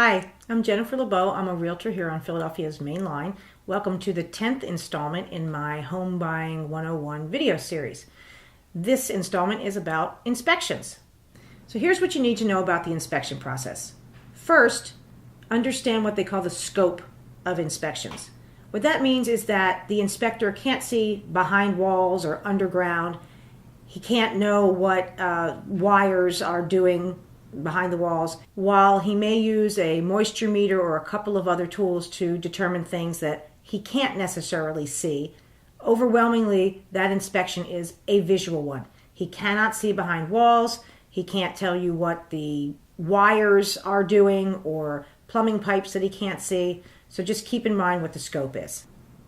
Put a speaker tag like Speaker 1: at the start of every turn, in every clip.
Speaker 1: Hi, I'm Jennifer LeBeau. I'm a realtor here on Philadelphia's Main Line. Welcome to the 10th installment in my Home Buying 101 video series. This installment is about inspections. So here's what you need to know about the inspection process. First, understand what they call the scope of inspections. What that means is that the inspector can't see behind walls or underground. He can't know what wires are doing behind the walls, while he may use a moisture meter or a couple of other tools to determine things that he can't necessarily see. Overwhelmingly, that inspection is a visual one. He cannot see behind walls. He can't tell you what the wires are doing or plumbing pipes that he can't see. So just keep in mind what the scope is.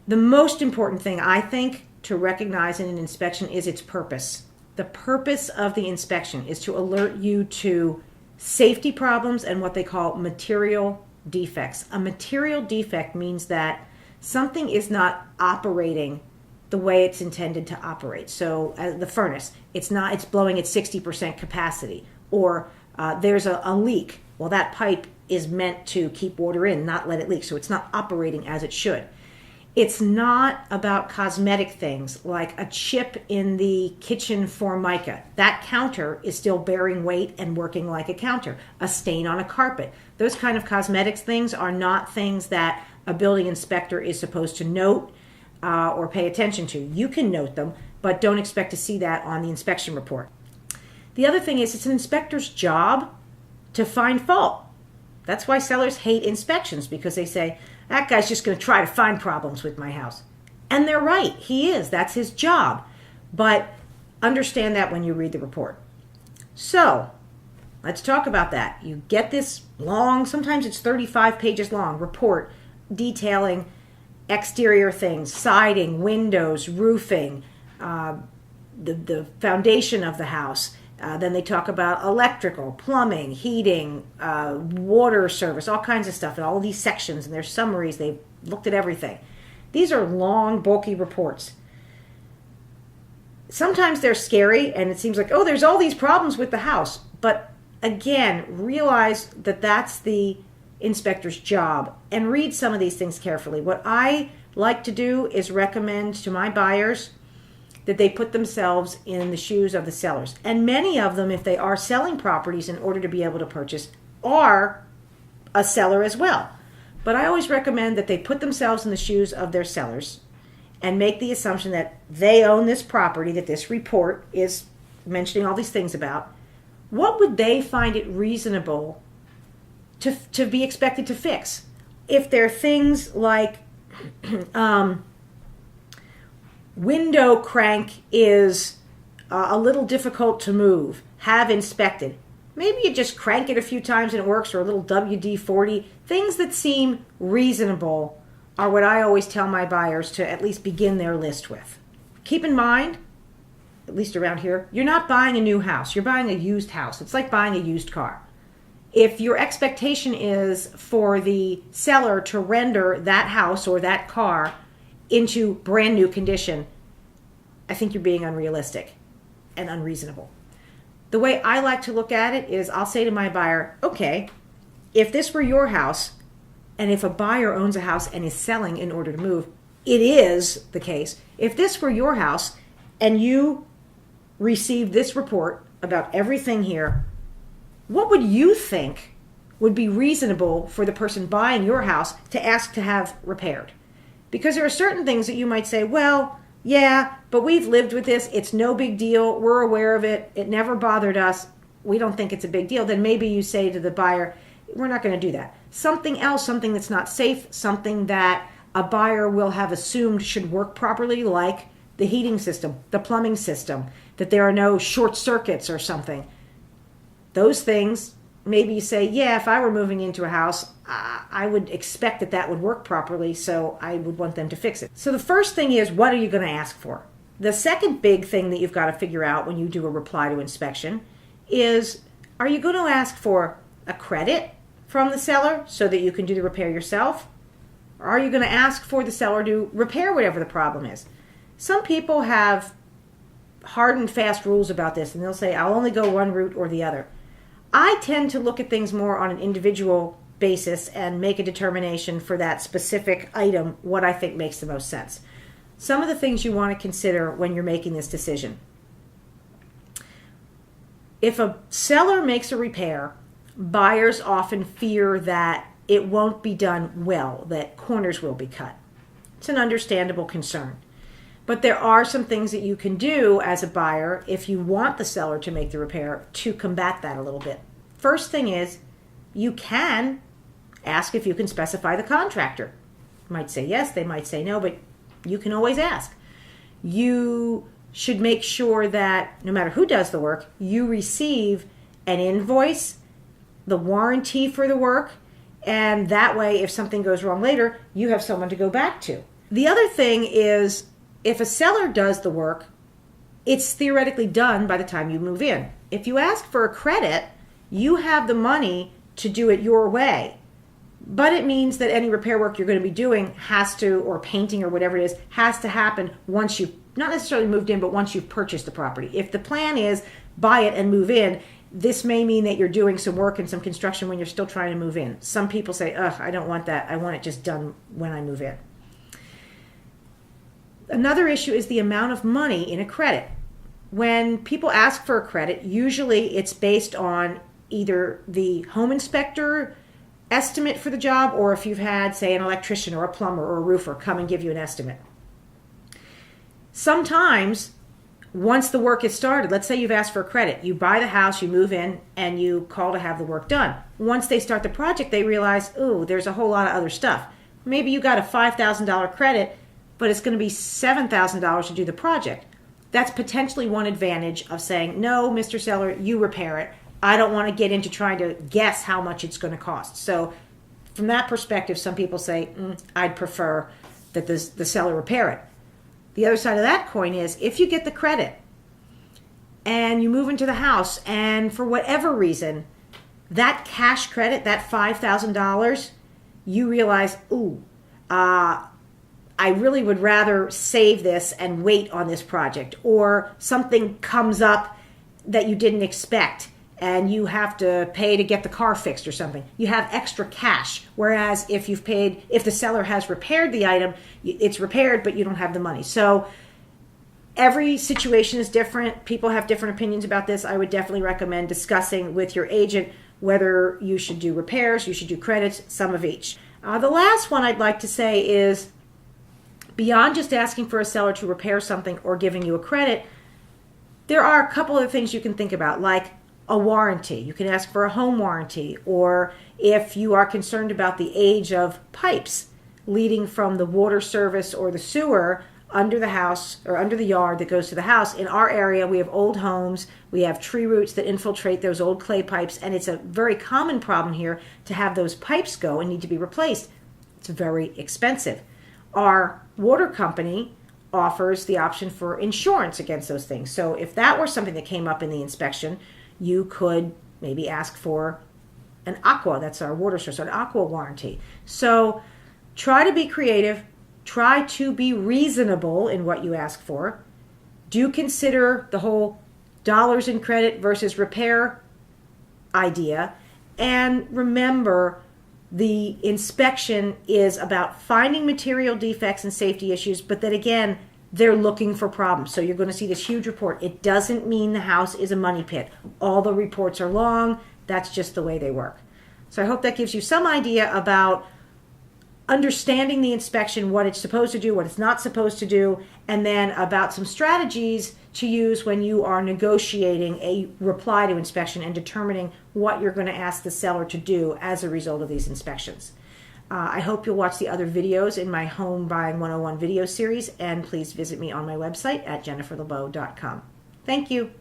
Speaker 1: The most important thing, I think, to recognize in an inspection is its purpose. The purpose of the inspection is to alert you to safety problems and what they call material defects. A material defect means that something is not operating the way it's intended to operate. So the furnace, it's blowing at 60% capacity, or there's a leak. Well, that pipe is meant to keep water in, not let it leak, so it's not operating as it should. It's not about cosmetic things like a chip in the kitchen formica. That counter is still bearing weight and working like a counter. A stain on a carpet. Those kind of cosmetics things are not things that a building inspector is supposed to note or pay attention to. You can note them, but don't expect to see that on the inspection report. The other thing is it's an inspector's job to find fault. That's why sellers hate inspections, because they say, that guy's just going to try to find problems with my house. And they're right. He is. That's his job. But understand that when you read the report. So let's talk about that. You get this long, sometimes it's 35 pages long, report detailing exterior things, siding, windows, roofing, the foundation of the house. Then they talk about electrical, plumbing, heating, water service, all kinds of stuff, and all these sections and their summaries. They've looked at everything. These are long, bulky reports. Sometimes they're scary, and it seems like, oh, there's all these problems with the house. But again, realize that that's the inspector's job, and read some of these things carefully. What I like to do is recommend to my buyers that they put themselves in the shoes of the sellers. And many of them, if they are selling properties in order to be able to purchase, are a seller as well. But I always recommend that they put themselves in the shoes of their sellers and make the assumption that they own this property, that this report is mentioning all these things about. What would they find it reasonable to be expected to fix? If there are things like window crank is a little difficult to move, have inspected. Maybe you just crank it a few times and it works, or a little WD-40. Things that seem reasonable are what I always tell my buyers to at least begin their list with. Keep in mind, at least around here, you're not buying a new house. You're buying a used house. It's like buying a used car. If your expectation is for the seller to render that house or that car into brand new condition, I think you're being unrealistic and unreasonable. The way I like to look at it is I'll say to my buyer, okay, if this were your house, and if a buyer owns a house and is selling in order to move, it is the case. If this were your house and you received this report about everything here, what would you think would be reasonable for the person buying your house to ask to have repaired? Because there are certain things that you might say, well, yeah, but we've lived with this. It's no big deal. We're aware of it. It never bothered us. We don't think it's a big deal. Then maybe you say to the buyer, we're not going to do that. Something else, something that's not safe, something that a buyer will have assumed should work properly, like the heating system, the plumbing system, that there are no short circuits or something. Those things, maybe you say, yeah, if I were moving into a house, I would expect that that would work properly, so I would want them to fix it. So the first thing is, what are you going to ask for? The second big thing that you've got to figure out when you do a reply to inspection is, are you going to ask for a credit from the seller so that you can do the repair yourself? Or are you going to ask for the seller to repair whatever the problem is? Some people have hard and fast rules about this, and they'll say, I'll only go one route or the other. I tend to look at things more on an individual basis and make a determination for that specific item what I think makes the most sense. Some of the things you want to consider when you're making this decision. If a seller makes a repair, buyers often fear that it won't be done well, that corners will be cut. It's an understandable concern. But there are some things that you can do as a buyer if you want the seller to make the repair to combat that a little bit. First thing is, you can ask if you can specify the contractor. You might say yes, they might say no, but you can always ask. You should make sure that no matter who does the work, you receive an invoice, the warranty for the work, and that way if something goes wrong later, you have someone to go back to. The other thing is, if a seller does the work, it's theoretically done by the time you move in. If you ask for a credit, you have the money to do it your way. But it means that any repair work you're going to be doing has to, or painting or whatever it is, has to happen once you've, not necessarily moved in, but once you've purchased the property. If the plan is buy it and move in, this may mean that you're doing some work and some construction when you're still trying to move in. Some people say, ugh, I don't want that. I want it just done when I move in. Another issue is the amount of money in a credit. When people ask for a credit, usually it's based on either the home inspector estimate for the job, or if you've had, say, an electrician or a plumber or a roofer come and give you an estimate. Sometimes, once the work is started, let's say you've asked for a credit, you buy the house, you move in, and you call to have the work done. Once they start the project, they realize, ooh, there's a whole lot of other stuff. Maybe you got a $5,000 credit, but it's going to be $7,000 to do the project. That's potentially one advantage of saying, no, Mr. Seller, you repair it. I don't want to get into trying to guess how much it's going to cost. So from that perspective, some people say, I'd prefer that the seller repair it. The other side of that coin is, if you get the credit and you move into the house and for whatever reason, that cash credit, that $5,000, you realize, I really would rather save this and wait on this project, or something comes up that you didn't expect and you have to pay to get the car fixed or something. You have extra cash. Whereas if the seller has repaired the item, it's repaired, but you don't have the money. So every situation is different. People have different opinions about this. I would definitely recommend discussing with your agent whether you should do repairs, you should do credits, some of each. The last one I'd like to say is, beyond just asking for a seller to repair something or giving you a credit, there are a couple of things you can think about, like a warranty. You can ask for a home warranty, or if you are concerned about the age of pipes leading from the water service or the sewer under the house or under the yard that goes to the house. In our area, we have old homes. We have tree roots that infiltrate those old clay pipes, and it's a very common problem here to have those pipes go and need to be replaced. It's very expensive. Our water company offers the option for insurance against those things. So if that were something that came up in the inspection, you could maybe ask for an aqua, that's our water source, an aqua warranty. So try to be creative. Try to be reasonable in what you ask for. Do consider the whole dollars in credit versus repair idea. And remember, the inspection is about finding material defects and safety issues, but that again, they're looking for problems. So you're going to see this huge report. It doesn't mean the house is a money pit. All the reports are long. That's just the way they work. So I hope that gives you some idea about understanding the inspection, what it's supposed to do, what it's not supposed to do, and then about some strategies to use when you are negotiating a reply to inspection and determining what you're going to ask the seller to do as a result of these inspections. I hope you'll watch the other videos in my Home Buying 101 video series, and please visit me on my website at jenniferlebow.com. Thank you.